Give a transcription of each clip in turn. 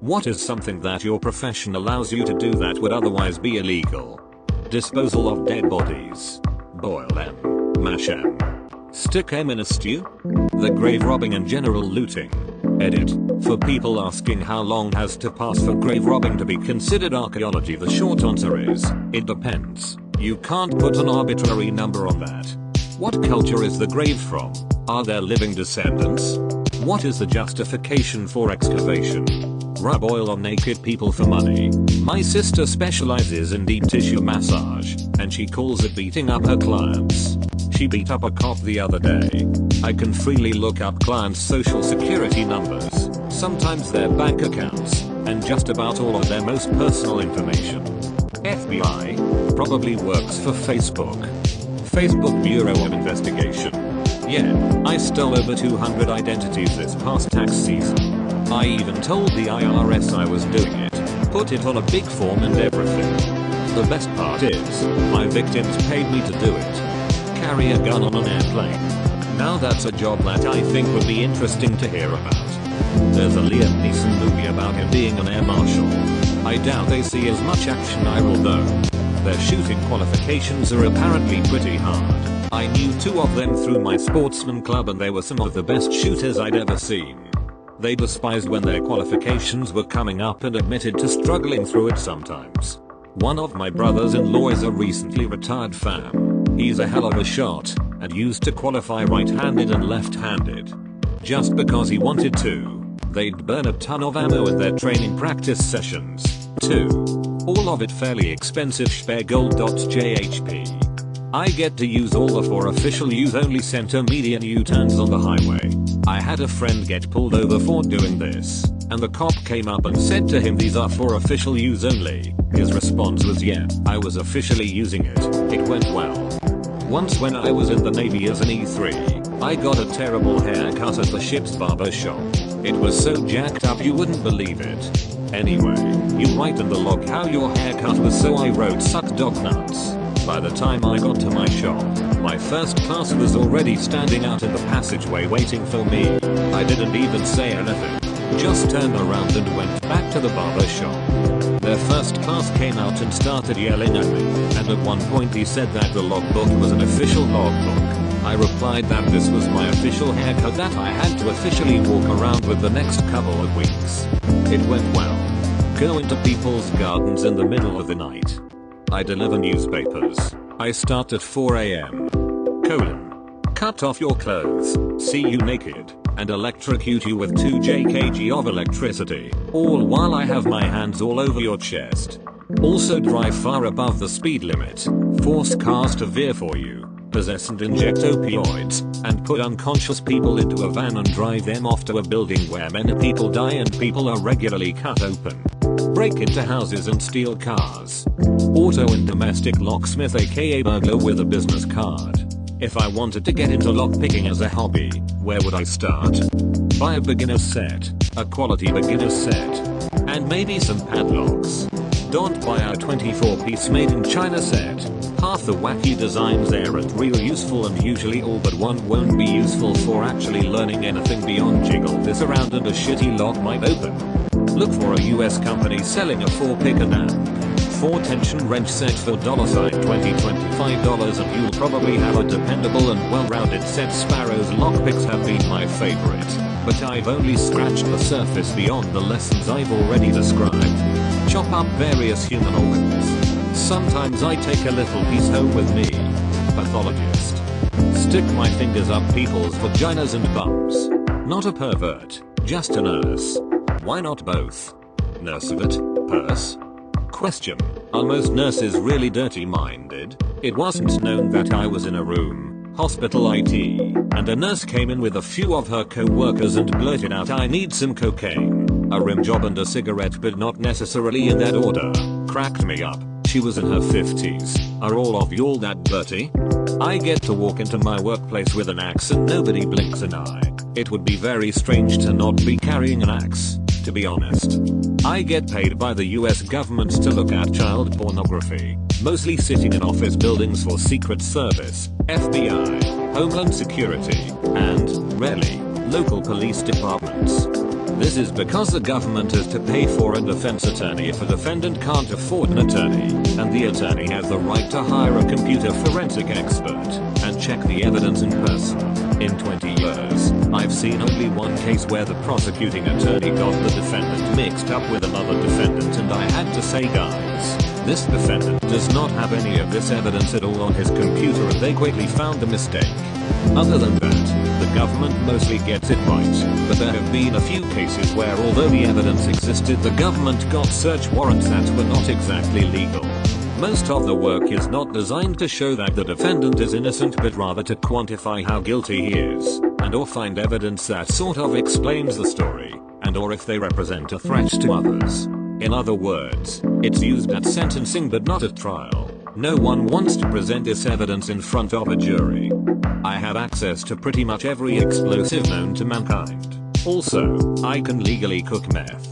What is something that your profession allows you to do that would otherwise be illegal? Disposal of dead bodies. Boil M. Mash M. Stick M in a stew? The grave robbing and general looting. Edit. For people asking how long has to pass for grave robbing to be considered archaeology, the short answer is, it depends. You can't put an arbitrary number on that. What culture is the grave from? Are there living descendants? What is the justification for excavation? Rub oil on naked people for money. My sister specializes in deep tissue massage, and she calls it beating up her clients. She beat up a cop the other day. I can freely look up clients' social security numbers, sometimes their bank accounts, and just about all of their most personal information. FBI probably works for Facebook. Facebook Bureau of Investigation. Yeah, I stole over 200 identities this past tax season. I even told the IRS I was doing it, put it on a big form and everything. The best part is, my victims paid me to do it. Carry a gun on an airplane. Now that's a job that I think would be interesting to hear about. There's a Liam Neeson movie about him being an air marshal. I doubt they see as much action though. Their shooting qualifications are apparently pretty hard. I knew 2 of them through my sportsman club and they were some of the best shooters I'd ever seen. They despised when their qualifications were coming up and admitted to struggling through it sometimes. One of my brothers-in-law is a recently retired fam. He's a hell of a shot, and used to qualify right-handed and left-handed. Just because he wanted to, they'd burn a ton of ammo at their training practice sessions, too. All of it fairly expensive Spergold.jhp. I get to use all the 4 official use only center median U-turns on the highway. I had a friend get pulled over for doing this, and the cop came up and said to him, "These are for official use only." His response was, "Yeah, I was officially using it. It went well." Once when I was in the Navy as an E3, I got a terrible haircut at the ship's barber shop. It was so jacked up you wouldn't believe it. Anyway, you write in the log how your haircut was, so I wrote "suck dog nuts." By the time I got to my shop, my first class was already standing out in the passageway waiting for me. I didn't even say anything, just turned around and went back to the barber shop. Their first class came out and started yelling at me, and at one point he said that the logbook was an official logbook. I replied that this was my official haircut that I had to officially walk around with the next couple of weeks. It went well. Go into people's gardens in the middle of the night. I deliver newspapers. I start at 4 AM. Cut off your clothes, see you naked, and electrocute you with 2 kg of electricity, all while I have my hands all over your chest. Also drive far above the speed limit, force cars to veer for you, possess and inject opioids, and put unconscious people into a van and drive them off to a building where many people die and people are regularly cut open. Break into houses and steal cars. Auto and domestic locksmith aka burglar with a business card. If I wanted to get into lockpicking as a hobby, where would I start? Buy a beginner's set, a quality beginner's set, and maybe some padlocks. Don't buy a 24-piece made in China set. Half the wacky designs there aren't real useful and usually all but one won't be useful for actually learning anything beyond jiggle this around and a shitty lock might open. Look for a US company selling a 4-pick and amp. 4-tension wrench set for $20-25 and you'll probably have a dependable and well-rounded set. Sparrow's lockpicks have been my favorite, but I've only scratched the surface beyond the lessons I've already described. Chop up various human organs. Sometimes I take a little piece home with me. Pathologist. Stick my fingers up people's vaginas and bums. Not a pervert, just a nurse. Why not both? Nurse of it, purse? Question. Are most nurses really dirty-minded? It wasn't known that I was in a room, hospital IT, and a nurse came in with a few of her co-workers and blurted out, "I need some cocaine, a rim job and a cigarette, but not necessarily in that order." Cracked me up. She was in her 50s. Are all of y'all that dirty? I get to walk into my workplace with an axe and nobody blinks an eye. It would be very strange to not be carrying an axe, to be honest. I get paid by the US government to look at child pornography, mostly sitting in office buildings for Secret Service, FBI, Homeland Security, and, rarely, local police departments. This is because the government is to pay for a defense attorney if a defendant can't afford an attorney, and the attorney has the right to hire a computer forensic expert and check the evidence in person. In 20 years, I've seen only one case where the prosecuting attorney got the defendant mixed up with another defendant, and I had to say, guys, this defendant does not have any of this evidence at all on his computer, and they quickly found the mistake. Other than that, the government mostly gets it right, but there have been a few cases where although the evidence existed, the government got search warrants that were not exactly legal. Most of the work is not designed to show that the defendant is innocent, but rather to quantify how guilty he is, and or find evidence that sort of explains the story, and or if they represent a threat to others. In other words, it's used at sentencing but not at trial. No one wants to present this evidence in front of a jury. I have access to pretty much every explosive known to mankind. Also, I can legally cook meth.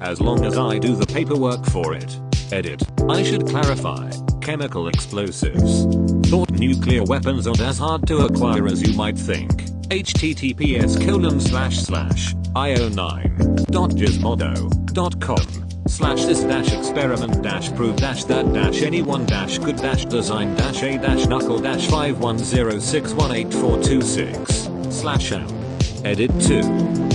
As long as I do the paperwork for it. Edit. I should clarify, chemical explosives. Thought nuclear weapons aren't as hard to acquire as you might think. https://io9.gizmodo.com/this-experiment-prove-that-a-106184226/am. Edit 2.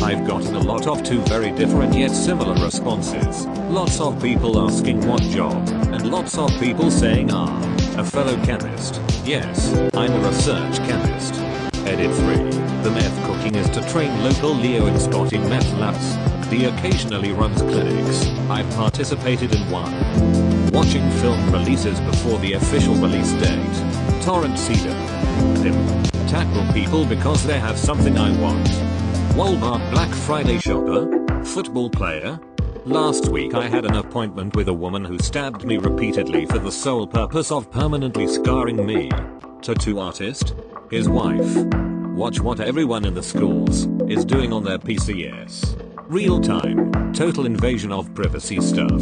I've gotten a lot of two very different yet similar responses. Lots of people asking what job, and lots of people saying a fellow chemist. Yes, I'm a research chemist. Edit 3. The meth cooking is to train local Leo in spotting meth labs. He occasionally runs clinics. I've participated in one. Watching film releases before the official release date. Torrent Cedar. Tackle people because they have something I want. Walmart Black Friday shopper. Football player. Last week I had an appointment with a woman who stabbed me repeatedly for the sole purpose of permanently scarring me. Tattoo artist. His wife. Watch what everyone in the schools is doing on their PCs. Real time, total invasion of privacy stuff.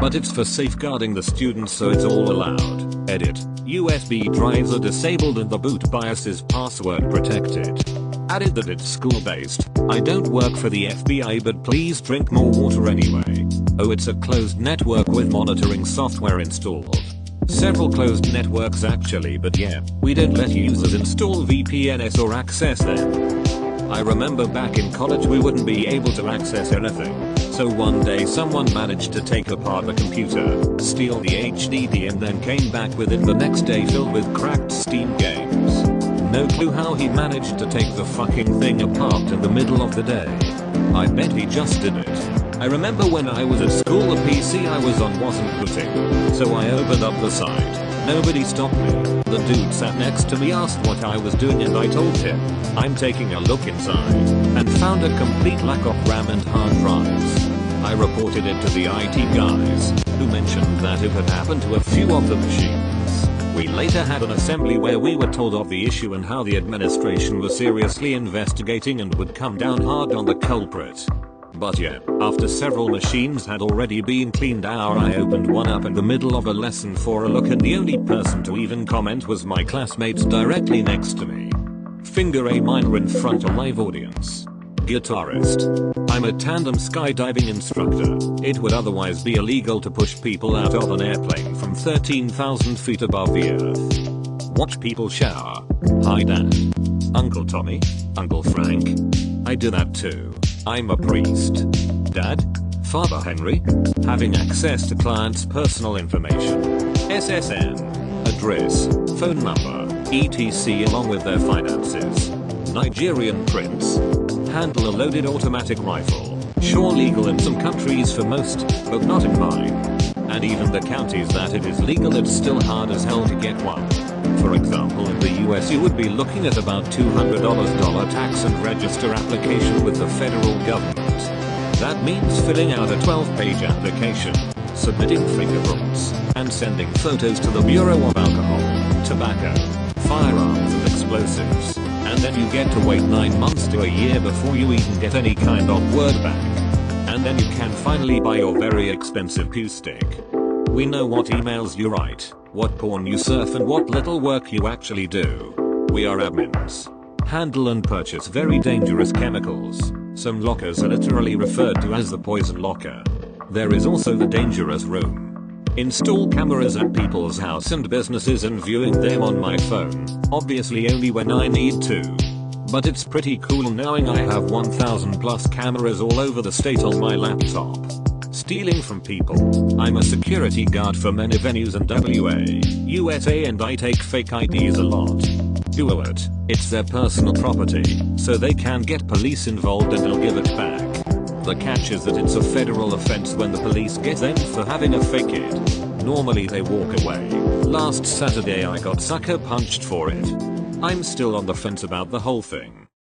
But it's for safeguarding the students, so it's all allowed. Edit. USB drives are disabled and the boot BIOS is password protected. Added that it's school based. I don't work for the FBI, but please drink more water anyway. Oh, it's a closed network with monitoring software installed. Several closed networks actually, but yeah, we don't let users install VPNs or access them. I remember back in college we wouldn't be able to access anything. So one day someone managed to take apart the computer, steal the HDD, and then came back with it the next day filled with cracked Steam games. No clue how he managed to take the fucking thing apart in the middle of the day. I bet he just did it. I remember when I was at school the PC I was on wasn't booting, so I opened up the site. Nobody stopped me. The dude sat next to me, asked what I was doing, and I told him I'm taking a look inside, and found a complete lack of RAM and hard drives. I reported it to the IT guys, who mentioned that it had happened to a few of the machines. We later had an assembly where we were told of the issue and how the administration was seriously investigating and would come down hard on the culprit. But yeah, after several machines had already been cleaned out, I opened one up in the middle of a lesson for a look, and the only person to even comment was my classmates directly next to me. Finger a minor in front of live audience. Guitarist. I'm a tandem skydiving instructor. It would otherwise be illegal to push people out of an airplane from 13,000 feet above the earth. Watch people shower. Hi Dad. Uncle Tommy. Uncle Frank. I do that too. I'm a priest. Dad? Father Henry? Having access to clients' personal information. SSN. Address. Phone number. etc. along with their finances. Nigerian prince. Handle a loaded automatic rifle. Sure, legal in some countries for most, but not in mine. And even the counties that it is legal, it's still hard as hell to get one. For example, in the US you would be looking at about $200 tax and register application with the federal government. That means filling out a 12-page application, submitting fingerprints, and sending photos to the Bureau of Alcohol, Tobacco, Firearms and Explosives. And then you get to wait 9 months to a year before you even get any kind of word back. And then you can finally buy your very expensive Pew stick. We know what emails you write, what porn you surf, and what little work you actually do. We are admins. Handle and purchase very dangerous chemicals. Some lockers are literally referred to as the poison locker. There is also the dangerous room. Install cameras at people's house and businesses and viewing them on my phone, obviously only when I need to. But it's pretty cool knowing I have 1000 plus cameras all over the state on my laptop. Stealing from people. I'm a security guard for many venues in WA, USA, and I take fake IDs a lot. Do it. It's their personal property, so they can get police involved and they'll give it back. The catch is that it's a federal offense when the police get them for having a fake ID. Normally they walk away. Last Saturday I got sucker punched for it. I'm still on the fence about the whole thing.